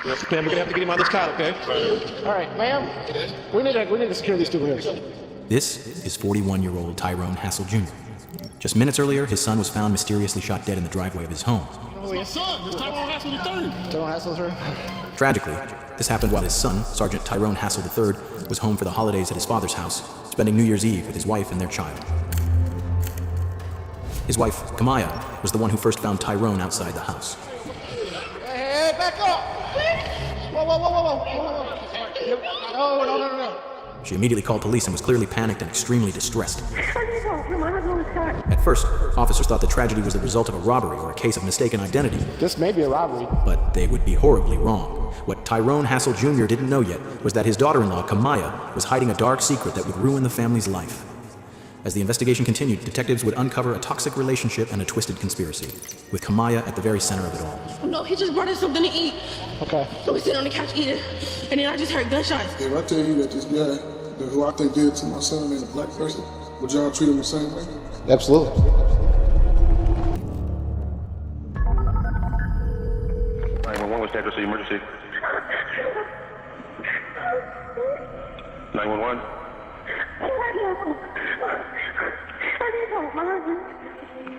Yes, ma'am, we're gonna have to get him on this cot, okay? All right, ma'am. We need to secure these two here. This is 41-year-old Tyrone Hassel Jr. Just minutes earlier, his son was found mysteriously shot dead in the driveway of his home. Oh, his son, it's Tyrone Hassel III. Tyrone Hassel III. Tragically, this happened while his son, Sergeant Tyrone Hassel III, was home for the holidays at his father's house, spending New Year's Eve with his wife and their child. His wife, Kamaya, was the one who first found Tyrone outside the house. Hey, back up! Whoa. No. She immediately called police and was clearly panicked and extremely distressed. At first, officers thought the tragedy was the result of a robbery or a case of mistaken identity. This may be a robbery. But they would be horribly wrong. What Tyrone Hassel Jr. didn't know yet was that his daughter-in-law, Kamaya, was hiding a dark secret that would ruin the family's life. As the investigation continued, detectives would uncover a toxic relationship and a twisted conspiracy, with Kamaya at the very center of it all. No, he just brought us something to eat. Okay. So we sit on the couch eating, and then I just heard gunshots. If I tell you that this guy, who I think did to my son and a black person, would y'all treat him the same way? Absolutely. 911, what's the address of the emergency? 911?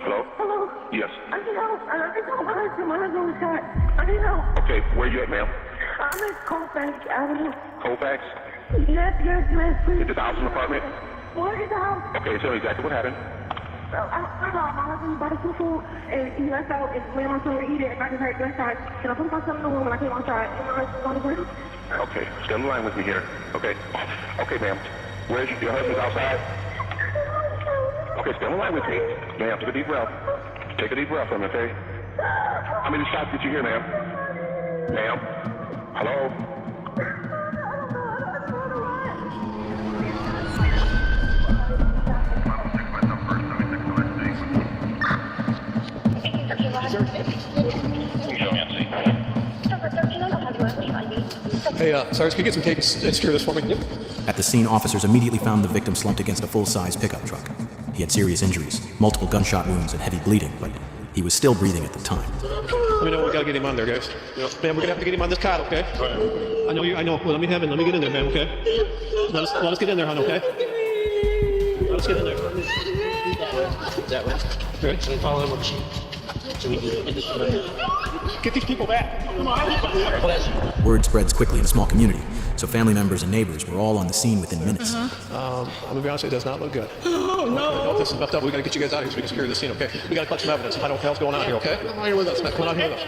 Hello? Hello? Yes. I need help. I need help. My husband was shot. I need help. Okay, where you at, ma'am? I'm at Colfax Avenue. Colfax? Yes, please. Is this a house and apartment? What is the house? Okay, tell me exactly what happened. I know my husband bought some food and he left out and me and my son were eating and I just heard gunshots. And I put my son in the room and I came outside and my husband's on the ground. Okay, stay on the line with me here. Okay. Okay, ma'am. Where's your husband's outside? Okay, stay on the line with me. Ma'am, take a deep breath. Take a deep breath from me, okay? How many shots did you hear, ma'am? Ma'am? Hello? Hey, Sarge, can you get some tape and secure this for me? Yep. At the scene, officers immediately found the victim slumped against a full-size pickup truck. He had serious injuries, multiple gunshot wounds, and heavy bleeding, but he was still breathing at the time. Let me know, we gotta get him on there, guys. Yep. Man, we're gonna have to get him on this cot, okay? Right. I know. Well, let me get in there, man, okay? Let us get in there, hon, okay? Let us get in there. That way. Good. Follow him. Get these people back. Word spreads quickly in a small community, so family members and neighbors were all on the scene within minutes. I'm gonna be honest, it does not look good. Oh, no. No, this is messed up. We gotta get you guys out of here so we can secure the scene, okay? We gotta collect some evidence. Find out what the hell's going on here, okay? Come on here with us, man. Come on out here with us.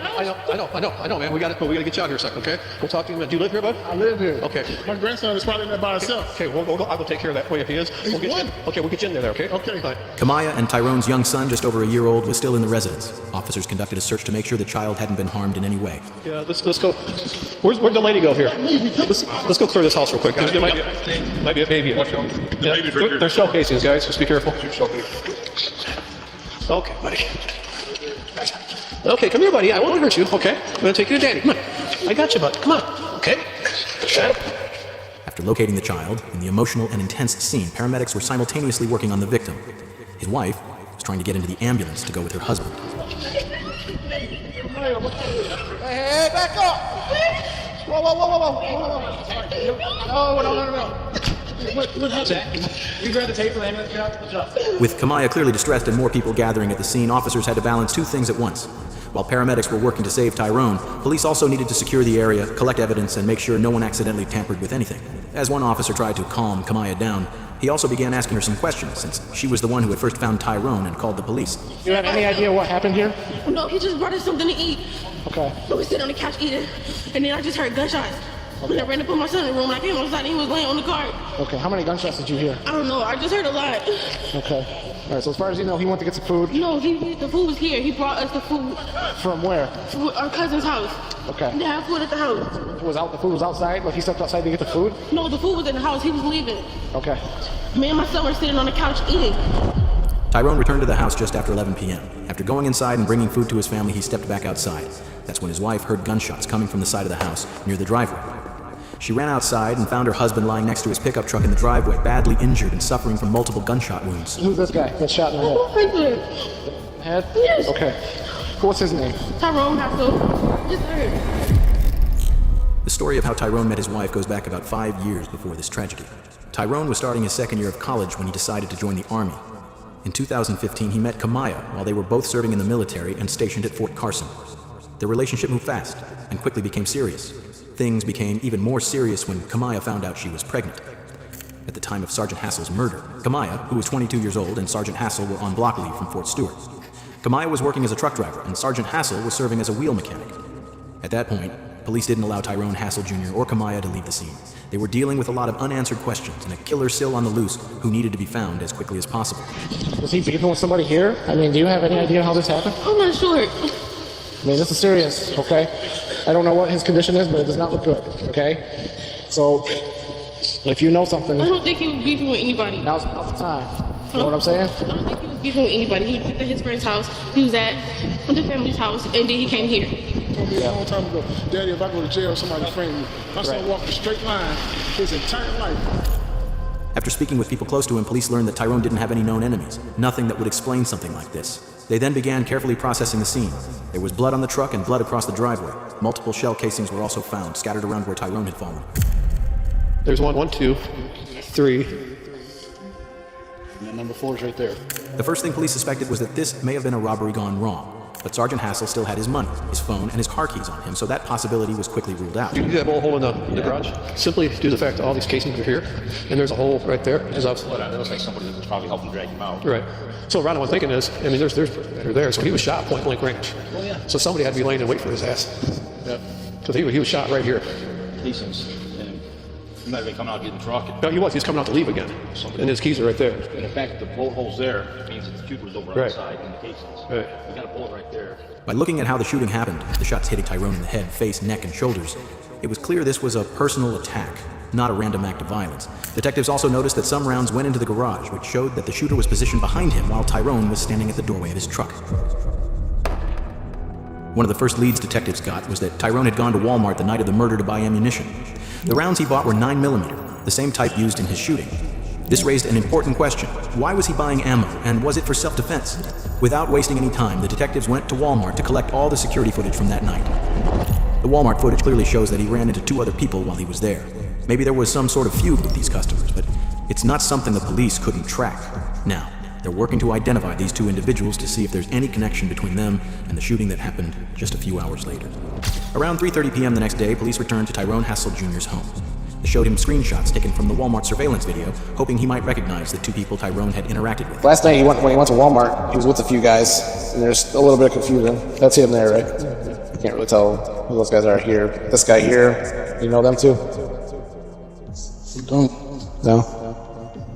I know, man. We gotta get you out here a second, okay? We'll talk to you. Do you live here, bud? I live here. Okay. My grandson is probably there by himself. Okay, I will take care of that for you if he is. We'll get you in. Okay, we'll get you in there, okay? Okay. All right. Kamaya and Tyrone's young son, just over a year old, was still in the residence. Officers conducted a search to make sure the child hadn't been harmed in any way. Yeah, let's go. Where'd the lady go here? Let's go clear this house real quick. There might be a baby. Yeah, there's shell casings, guys. Just be careful. Okay, buddy. Okay, come here, buddy. I won't hurt you. Okay, I'm gonna take you to daddy. Come on. I got you, bud. Come on. Okay. Shut up. After locating the child, in the emotional and intense scene, paramedics were simultaneously working on the victim. His wife was trying to get into the ambulance to go with her husband. Hey, back up! Whoa. No. What happened? You grab the tape for the ambulance, get out the job. With Kamaya clearly distressed and more people gathering at the scene, officers had to balance two things at once. While paramedics were working to save Tyrone, police also needed to secure the area, collect evidence, and make sure no one accidentally tampered with anything. As one officer tried to calm Kamaya down, he also began asking her some questions, since she was the one who had first found Tyrone and called the police. You have any idea what happened here? No, he just brought us something to eat. Okay. So we sit on the couch eating, and then I just heard gunshots. And I ran to put my son in the room, and I came outside, and he was laying on the cart. Okay, how many gunshots did you hear? I don't know, I just heard a lot. Okay. All right, so as far as you know, he went to get some food. No, the food was here. He brought us the food From where? to our cousin's house. Okay. They had food at the house. The food was outside? Like he stepped outside to get the food? No, the food was in the house. He was leaving. Okay. Me and my son were sitting on the couch eating. Tyrone returned to the house just after 11 p.m. After going inside and bringing food to his family, he stepped back outside. That's when his wife heard gunshots coming from the side of the house near the driveway. She ran outside and found her husband lying next to his pickup truck in the driveway, badly injured and suffering from multiple gunshot wounds. Who's this guy? Got shot in the head. Oh, my God. Head? Yes. Okay. What's his name? Tyrone Hassel. Just heard. The story of how Tyrone met his wife goes back about 5 years before this tragedy. Tyrone was starting his second year of college when he decided to join the Army. In 2015, he met Kamaya while they were both serving in the military and stationed at Fort Carson. Their relationship moved fast and quickly became serious. Things became even more serious when Kamaya found out she was pregnant. At the time of Sergeant Hassel's murder, Kamaya, who was 22 years old, and Sergeant Hassel were on block leave from Fort Stewart. Kamaya was working as a truck driver, and Sergeant Hassel was serving as a wheel mechanic. At that point, police didn't allow Tyrone Hassel Jr. or Kamaya to leave the scene. They were dealing with a lot of unanswered questions and a killer still on the loose who needed to be found as quickly as possible. Was he beefing with somebody here? I mean, do you have any idea how this happened? I'm not sure. I mean, this is serious, okay? I don't know what his condition is, but it does not look good, okay? So, if you know something, I don't think he was beefing with anybody. now's the time. You know what I'm saying? I don't think he was beefing with anybody. He was at his friend's house. He was at the family's house, and then he came here. Told me a long time ago, Daddy, if I go to jail, somebody frame me. My son walked a straight line his entire life. After speaking with people close to him, police learned that Tyrone didn't have any known enemies, nothing that would explain something like this. They then began carefully processing the scene. There was blood on the truck and blood across the driveway. Multiple shell casings were also found, scattered around where Tyrone had fallen. There's one, two, three. And then number 4 is right there. The first thing police suspected was that this may have been a robbery gone wrong. But Sergeant Hassel still had his money, his phone, and his car keys on him, so that possibility was quickly ruled out. You see that hole in the garage? Simply due to the fact that all these casings are here, and there's a hole right there. As I was, Well, that looks like somebody was probably helping drag him out. right. So Ron, what I'm thinking is, I mean, they're there, so he was shot point blank range. Oh, yeah. So somebody had to be laying in wait for his ass. Yep. So he was shot right here. Casings. And he might have been coming out getting the truck. No, he was. He's coming out to leave again, and his keys are right there. And the fact that the bullet hole's there, it means that the cube was over on Right. the side in the casings. Right. We got a bullet right there. By looking at how the shooting happened, the shots hitting Tyrone in the head, face, neck, and shoulders, it was clear this was a personal attack, not a random act of violence. Detectives also noticed that some rounds went into the garage, which showed that the shooter was positioned behind him while Tyrone was standing at the doorway of his truck. One of the first leads detectives got was that Tyrone had gone to Walmart the night of the murder to buy ammunition. The rounds he bought were 9mm, the same type used in his shooting. This raised an important question. Why was he buying ammo, and was it for self-defense? Without wasting any time, the detectives went to Walmart to collect all the security footage from that night. The Walmart footage clearly shows that he ran into 2 other people while he was there. Maybe there was some sort of feud with these customers, but it's not something the police couldn't track. Now, they're working to identify these 2 individuals to see if there's any connection between them and the shooting that happened just a few hours later. Around 3:30 p.m. the next day, police returned to Tyrone Hassel Jr.'s home. They showed him screenshots taken from the Walmart surveillance video, hoping he might recognize the 2 people Tyrone had interacted with. Last night when he went to Walmart, he was with a few guys, and there's a little bit of confusion. That's him there, right? You can't really tell who those guys are here. This guy here, you know them too? You don't. No?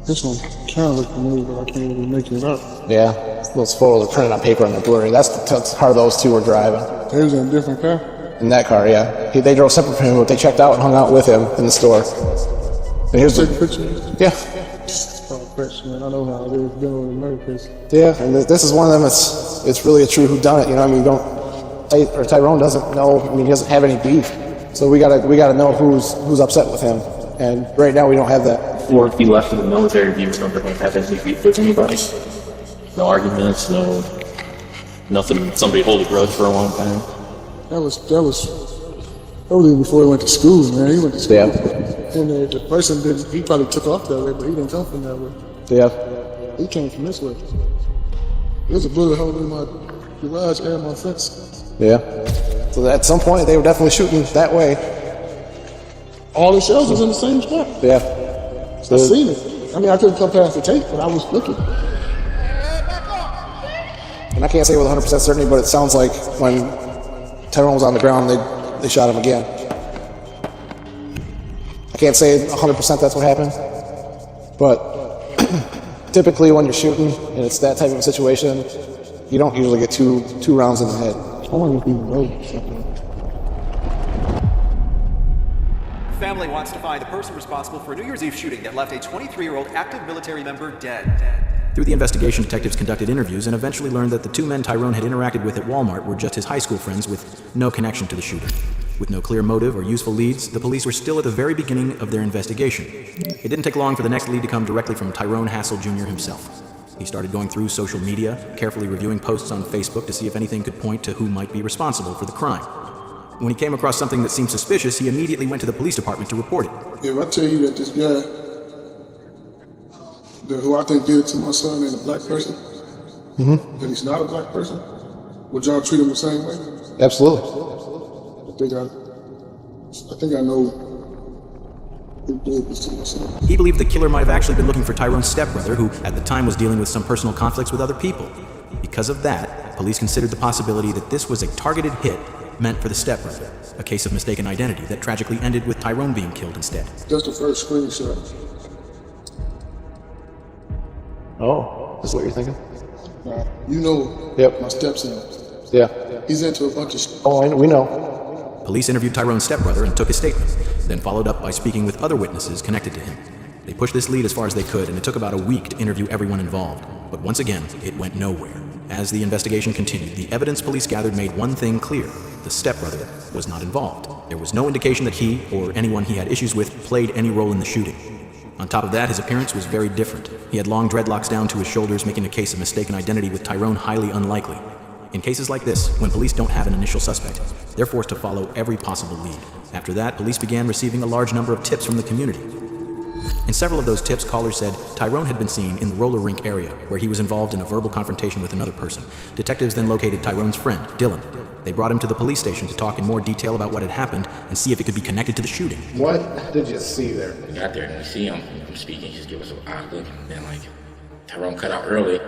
This one kind of look familiar, but I can't really make it up. Yeah. Those photos are printed on paper and they're blurry. That's the car those 2 were driving. They was in a different car. In that car, yeah. They drove separate from him, but they checked out and hung out with him in the store. And here's Take the... pictures. Yeah. Oh, fresh, man. I know how it is dealing with a murder case. Yeah, and this is one of them. It's really a true whodunit. You know, I mean, Tyrone doesn't know. I mean, he doesn't have any beef. So we gotta know who's upset with him. And right now we don't have that. Or if he left in the military, do you remember him having any beef with anybody? No arguments, nothing. Somebody hold a grudge for a long time. That was even before he went to school, man. He went to school. Yeah. And the person he probably took off that way, but he didn't come from that way. Yeah. He came from this way. There's a bullet hole in my garage and my fence. Yeah. So at some point they were definitely shooting that way. All the shells was in the same spot. Yeah. So I seen it. I mean, I couldn't come past the tape, but I was looking. And I can't say with 100% certainty, but it sounds like when Tyrone was on the ground, they shot him again. I can't say 100% that's what happened, but typically when you're shooting and it's that type of a situation, you don't usually get two rounds in the head. I wonder if he wrote something. Family wants to find the person responsible for a New Year's Eve shooting that left a 23-year-old active military member dead. Through the investigation, detectives conducted interviews and eventually learned that the 2 men Tyrone had interacted with at Walmart were just his high school friends with no connection to the shooting. With no clear motive or useful leads, the police were still at the very beginning of their investigation. It didn't take long for the next lead to come directly from Tyrone Hassel Jr. himself. He started going through social media, carefully reviewing posts on Facebook to see if anything could point to who might be responsible for the crime. When he came across something that seemed suspicious, he immediately went to the police department to report it. If I tell you that this guy, who I think did it to my son, ain't a black person, and he's not a black person, would y'all treat him the same way? Absolutely. I think I know who did this to my son. He believed the killer might have actually been looking for Tyrone's stepbrother, who at the time was dealing with some personal conflicts with other people. Because of that, police considered the possibility that this was a targeted hit meant for the stepbrother, a case of mistaken identity that tragically ended with Tyrone being killed instead. That's the first screenshot. Oh, that's what you're thinking? You know Yep. my stepson. Yeah. He's into a bunch of Oh, we know. Police interviewed Tyrone's stepbrother and took his statement, then followed up by speaking with other witnesses connected to him. They pushed this lead as far as they could, and it took about a week to interview everyone involved. But once again, it went nowhere. As the investigation continued, the evidence police gathered made one thing clear: the stepbrother was not involved. There was no indication that he, or anyone he had issues with, played any role in the shooting. On top of that, his appearance was very different. He had long dreadlocks down to his shoulders, making a case of mistaken identity with Tyrone highly unlikely. In cases like this, when police don't have an initial suspect, they're forced to follow every possible lead. After that, police began receiving a large number of tips from the community. In several of those tips, callers said Tyrone had been seen in the roller rink area, where he was involved in a verbal confrontation with another person. Detectives then located Tyrone's friend, Dylan. They brought him to the police station to talk in more detail about what had happened and see if it could be connected to the shooting. What did you see there? We got there and we see him. I'm speaking. He just give us an odd look, and then Tyrone cut out early.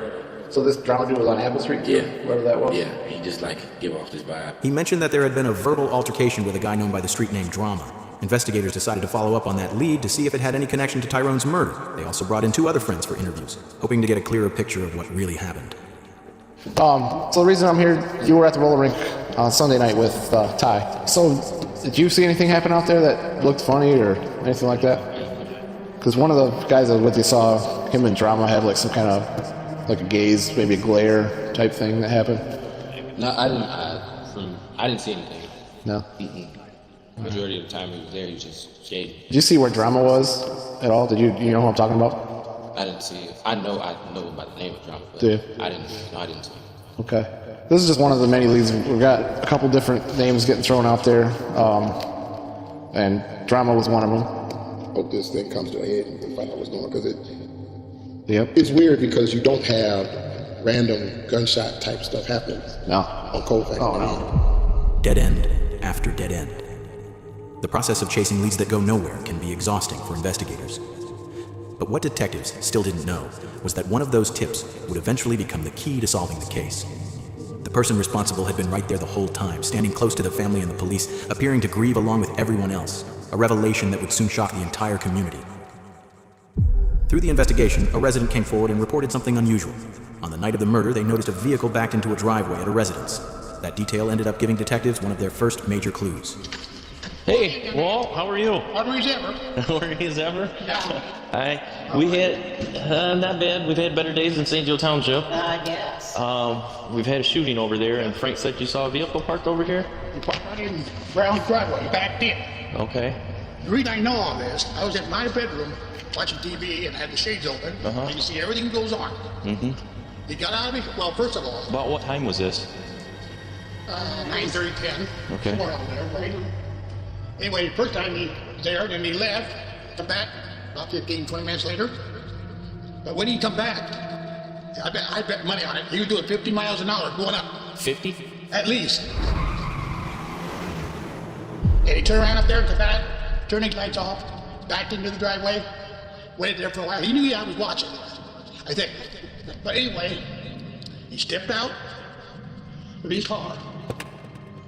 So this drama dude was on Apple Street? Yeah. Wherever that was? Yeah, he just give off this vibe. He mentioned that there had been a verbal altercation with a guy known by the street name Drama. Investigators decided to follow up on that lead to see if it had any connection to Tyrone's murder. They also brought in 2 other friends for interviews, hoping to get a clearer picture of what really happened. So the reason I'm here, you were at the roller rink on Sunday night with Ty. So did you see anything happen out there that looked funny or anything like that? Because one of the guys that was with you saw him and Drama have some kind of a gaze, maybe a glare type thing that happened. No, I didn't see anything. No. Majority of the time he was there, he was just shading. Did you see where Drama was at all? Did you know who I'm talking about? I didn't see it. I know about the name of Drama, but Do you? I didn't see it. Okay. This is just one of the many leads. We've got a couple different names getting thrown out there, and Drama was one of them. Hope this thing comes to a head and find out what's going on, because Yep. it's weird because you don't have random gunshot type stuff happening. No. On Colfax. Oh, no. Dead end after dead end. The process of chasing leads that go nowhere can be exhausting for investigators. But what detectives still didn't know was that one of those tips would eventually become the key to solving the case. The person responsible had been right there the whole time, standing close to the family and the police, appearing to grieve along with everyone else, a revelation that would soon shock the entire community. Through the investigation, a resident came forward and reported something unusual. On the night of the murder, they noticed a vehicle backed into a driveway at a residence. That detail ended up giving detectives one of their first major clues. Hey, Walt, how are you? How is ever? How are you as ever? Yeah. Hi. We had, not bad. We've had better days in St. Joe Township. I guess. We've had a shooting over there, and Frank said you saw a vehicle parked over here? You parked right in Brown's driveway, backed in. Okay. The reason I know all this, I was in my bedroom watching TV and had the shades open. Uh-huh. And you see everything goes on. Mm-hmm. He got out of it. Well, first of all, About what time was this? 9:30, 10. Okay. Somewhere around there, right? Anyway, the first time he was there, then he left, come back about 15, 20 minutes later. But when he come back, I bet money on it. He was doing 50 miles an hour going up. 50? At least. And he turned around up there, come back, turned his lights off, backed into the driveway, waited there for a while. He knew I was watching, I think. But anyway, he stepped out of his car,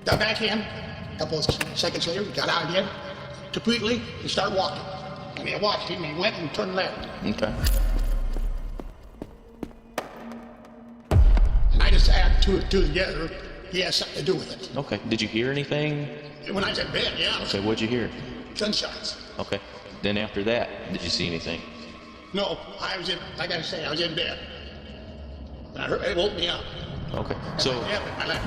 got back in, a couple of seconds later, he got out again, completely, and started walking. And I watched him, and he went and turned left. Okay. And I just add two and two together, he has something to do with it. Okay. Did you hear anything? When I was in bed, yeah. Okay, what'd you hear? Gunshots. Okay. Then after that, did you see anything? No, I was in bed. And I heard, it woke me up. Okay. So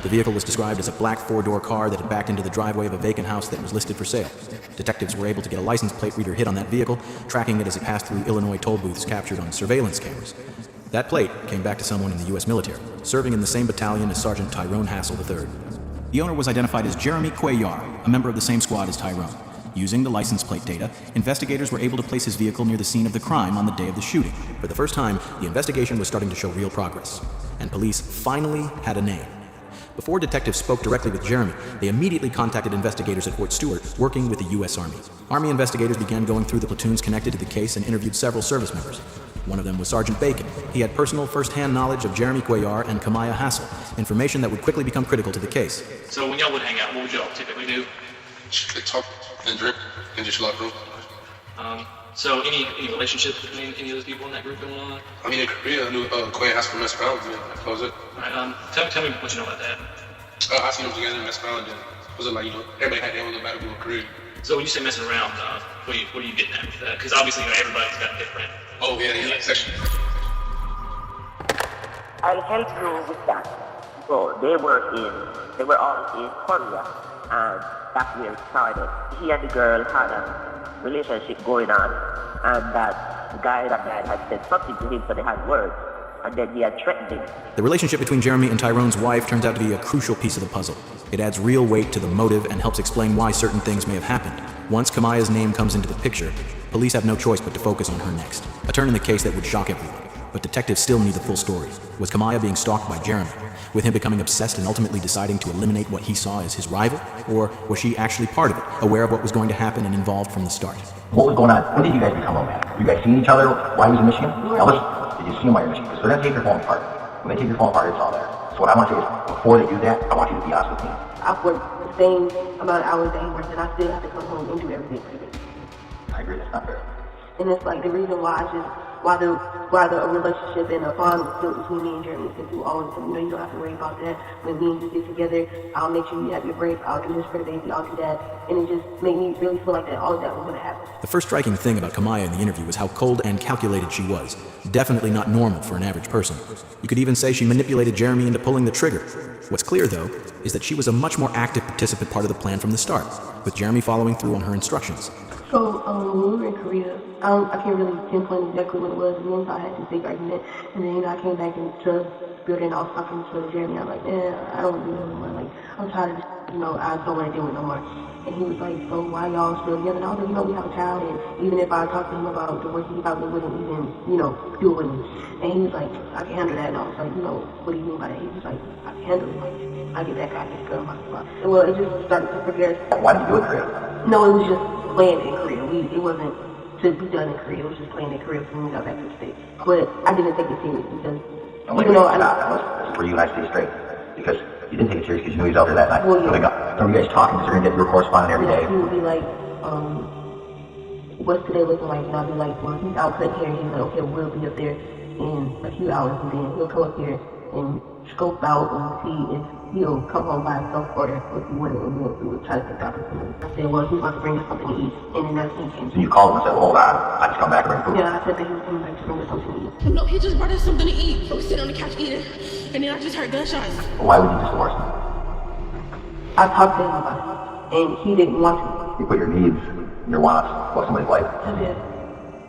the vehicle was described as a black 4-door car that had backed into the driveway of a vacant house that was listed for sale. Detectives were able to get a license plate reader hit on that vehicle, tracking it as it passed through Illinois toll booths captured on surveillance cameras. That plate came back to someone in the U.S. military, serving in the same battalion as Sergeant Tyrone Hassel III. The owner was identified as Jeremy Cuellar, a member of the same squad as Tyrone. Using the license plate data, investigators were able to place his vehicle near the scene of the crime on the day of the shooting. For the first time, the investigation was starting to show real progress, and police finally had a name. Before detectives spoke directly with Jeremy, they immediately contacted investigators at Fort Stewart, working with the U.S. Army. Army investigators began going through the platoons connected to the case and interviewed several service members. One of them was Sergeant Bacon. He had personal first-hand knowledge of Jeremy Cuellar and Kamaya Hassel, information that would quickly become critical to the case. So when y'all would hang out, what would y'all typically do? Talk and drink in just locker room. So any relationship between any of those people in that group going on? I mean, in Korea, I knew Quay has to mess around with me. That was it. Alright, tell me what you know about that. I seen them together and mess around, and was it like, everybody had their own little battle in Korea. So when you say messing around, what are you getting at with that? Because obviously, everybody's got different. Oh, yeah, section. I'll help you with that. So they were all in Korea, and that's where it started. He and the girl had a relationship going on, and that guy that man had said something to him, so they had words, and then he had threatened him. The relationship between Jeremy and Tyrone's wife turns out to be a crucial piece of the puzzle. It adds real weight to the motive and helps explain why certain things may have happened. Once Kamaya's name comes into the picture, police have no choice but to focus on her next. A turn in the case that would shock everyone. But detectives still need the full story. Was Kamaya being stalked by Jeremy, with him becoming obsessed and ultimately deciding to eliminate what he saw as his rival? Or was she actually part of it, aware of what was going to happen and involved from the start? What was going on? When did you guys become romantic? You guys seen each other while he was in Michigan? Elvis, did you see him while you're in Michigan? Because they're going to take your phone apart. When they take your phone apart, it's all there. So what I want you is, before they do that, I want you to be honest with me. I've worked the same amount of hours that he works, and I still have to come home and do everything for him. I agree, that's not fair. And it's like the reason why the relationship and the bond was built between me and Jeremy, because you always, you don't have to worry about that. When me and you get together, I'll make sure you have your break, I'll do this for the baby, I'll do that. And it just made me really feel like that all of that was going to happen. The first striking thing about Kamaya in the interview was how cold and calculated she was. Definitely not normal for an average person. You could even say she manipulated Jeremy into pulling the trigger. What's clear, though, is that she was a much more active participant part of the plan from the start, with Jeremy following through on her instructions. So, when we were in Korea, I can't really pinpoint exactly what it was again, so I had this big argument. And then, I came back into the building, I was talking to Jeremy, I'm like, I don't want to do it anymore. Like, I'm tired of this, I don't want to deal with it no more. And he was like, so why y'all still together? And I was like, we have a child, and even if I talked to him about divorce, he probably wouldn't even, do it with me. And he was like, I can handle that. And I was like, what do you mean by that? He was like, I can handle it. Like, I get that guy, this girl, my spot. Well, it just started to progress. Why did you do it, Korea? No, it was just playing in Korea. It wasn't to be done in Korea. It was just playing in Korea when we got back to the States. But I didn't take it serious because, even though I were you and I stay straight? Because you didn't take it serious because you knew he was out there that night. Well, yeah. So you guys talking, because you're going to get your correspondent every day. He would be like, what's today looking like? And I'll be like, well, he's out cutting hair. He's like, okay, we'll be up there in a few hours. And then he'll come up here and scope out and see if he'll come home by himself or if he wouldn't, and then we would try to get that for him. I said, well, he's about to bring us something to eat. And then that's when he came. So you called him and said, well, hold on, I just come back and bring food. Yeah, I said that he was coming back to bring us something to eat. No, he just brought us something to eat. We were sitting on the couch eating, and then I just heard gunshots. Why would you just divorce him? I talked to him about it, and he didn't want to. You put your needs, your wants, above somebody's life. I did.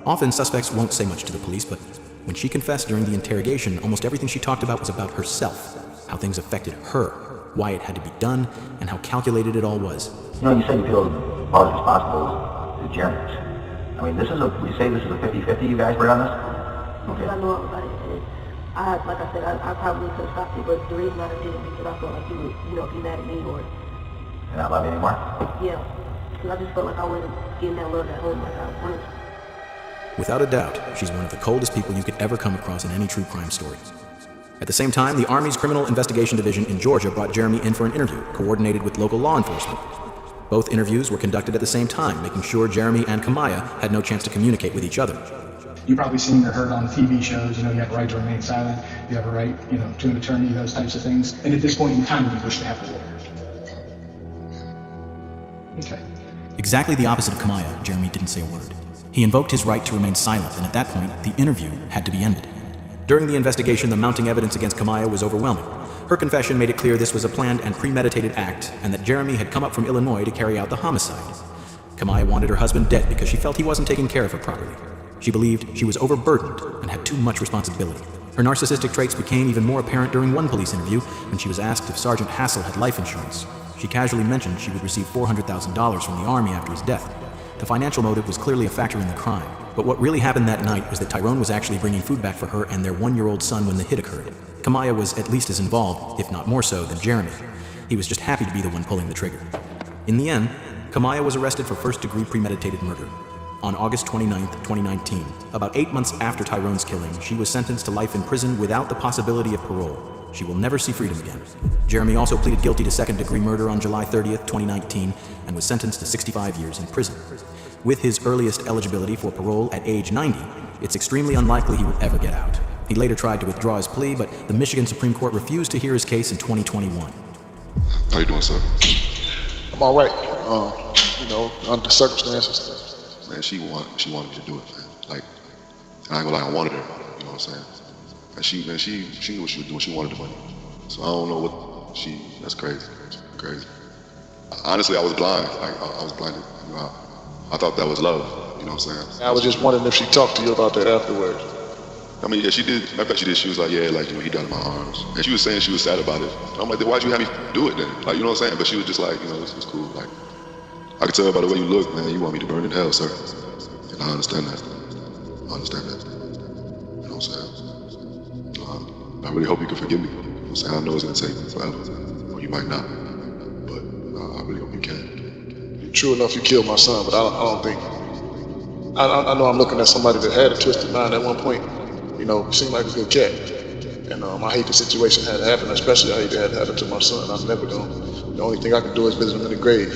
Often, suspects won't say much to the police, but when she confessed during the interrogation, almost everything she talked about was about herself, how things affected her, why it had to be done, and how calculated it all was. You said you feel about as responsible as Jeremy's. I mean, you say this is a 50-50 you guys were on this? Okay. I know all about it. And like I said, I probably could have stopped it, but the reason I didn't because I felt like he would, be mad at me or... And not love me anymore? Yeah. Because I just felt like I wasn't getting that love at home like I wanted to. Without a doubt, she's one of the coldest people you could ever come across in any true crime story. At the same time, the Army's Criminal Investigation Division in Georgia brought Jeremy in for an interview, coordinated with local law enforcement. Both interviews were conducted at the same time, making sure Jeremy and Kamaya had no chance to communicate with each other. You've probably seen or heard on TV shows, you have a right to remain silent, you have a right, to an attorney, those types of things. And at this point in time, you wish to have a lawyer. Okay. Exactly the opposite of Kamaya, Jeremy didn't say a word. He invoked his right to remain silent, and at that point, the interview had to be ended. During the investigation, the mounting evidence against Kamaya was overwhelming. Her confession made it clear this was a planned and premeditated act, and that Jeremy had come up from Illinois to carry out the homicide. Kamaya wanted her husband dead because she felt he wasn't taking care of her properly. She believed she was overburdened and had too much responsibility. Her narcissistic traits became even more apparent during one police interview when she was asked if Sergeant Hassel had life insurance. She casually mentioned she would receive $400,000 from the Army after his death. The financial motive was clearly a factor in the crime. But what really happened that night was that Tyrone was actually bringing food back for her and their 1-year-old son when the hit occurred. Kamaya was at least as involved, if not more so, than Jeremy. He was just happy to be the one pulling the trigger. In the end, Kamaya was arrested for first-degree premeditated murder. On August 29, 2019, about 8 months after Tyrone's killing, she was sentenced to life in prison without the possibility of parole. She will never see freedom again. Jeremy also pleaded guilty to second-degree murder on July 30th, 2019, and was sentenced to 65 years in prison. With his earliest eligibility for parole at age 90, it's extremely unlikely he will ever get out. He later tried to withdraw his plea, but the Michigan Supreme Court refused to hear his case in 2021. How you doing, sir? I'm all right. Under the circumstances. Man, she wanted me to do it, man. Like, I ain't gonna lie, I wanted her. You know what I'm saying? And she knew what she was doing. She wanted the money. So I don't know what that's crazy. Crazy. Honestly, I was blind. I was blinded. You know, I thought that was love. You know what I'm saying? I was just wondering if she talked to you about that afterwards. I mean, yeah, she did. I bet she did. She was like, yeah, like, he died in my arms. And she was saying she was sad about it. And I'm like, then why'd you have me do it then? Like, you know what I'm saying? But she was just like, this was cool. Like, I could tell by the way you look, man, you want me to burn in hell, sir. And I understand that. You know what I'm saying? I really hope you can forgive me. You know what I'm saying? I know it's gonna take forever. Or you might not. But I really hope you can. True enough, you killed my son, but I don't think. I know I'm looking at somebody that had a twisted mind at one point. Seemed like a good cat. And I hate the situation had happened, especially I hate it had happened to my son. I'm never gonna. The only thing I can do is visit him in the grave.